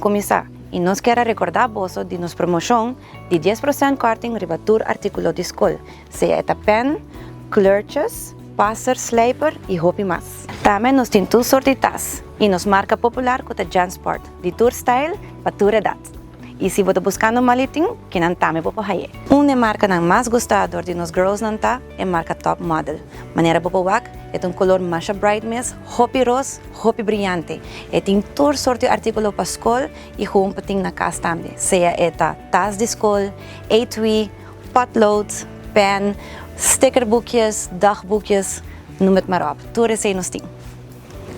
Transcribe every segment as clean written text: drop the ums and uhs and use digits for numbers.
começar. E nós queremos recordar você de nossa promoção de 10% corting ribatur artículo de escola, seja pen, clutches, passer, slijper e hopi mais. Também nós temos duas sortitas e nos marca popular com a Jansport, de tour style para tour edad. E se você buscando um malitinho, que não também vou fazer. Uma marca que mais gostador de nós girls não tá é a marca Top Model. Maneira popowak é um color mais bright mesmo, hopi rose, hopi brilhante. E tem toda sorte de artículo para escola e com pating na casa também. Seja tas de escola, etui, potloads, pen, stickerboekjes, dagboekjes, noem het maar op. Tudo isso nós temos.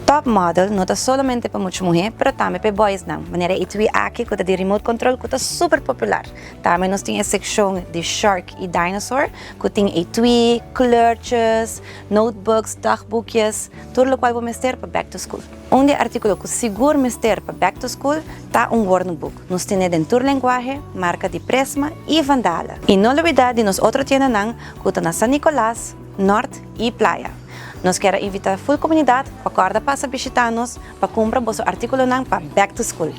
Top Model não é somente para muitas mulheres, mas também para boys não. Maneira etui aqui com de remote control que é super popular. Também nós temos a secção de Shark e Dinosaur, que tem etui, clutches, notebooks, dagboekjes, tudo o qual vamos ter para back to school. Um dos artículos que seguro vamos ter para back to school está workbook. Nós temos dentro da linguagem, marca de Prisma e Vandala. E não olvidar de nós outra tienda não, que está na San Nicolás, Norte e Playa. Nós queremos invitar a full comunidade para cada passa visitar-nos para comprar o artículo para back to school.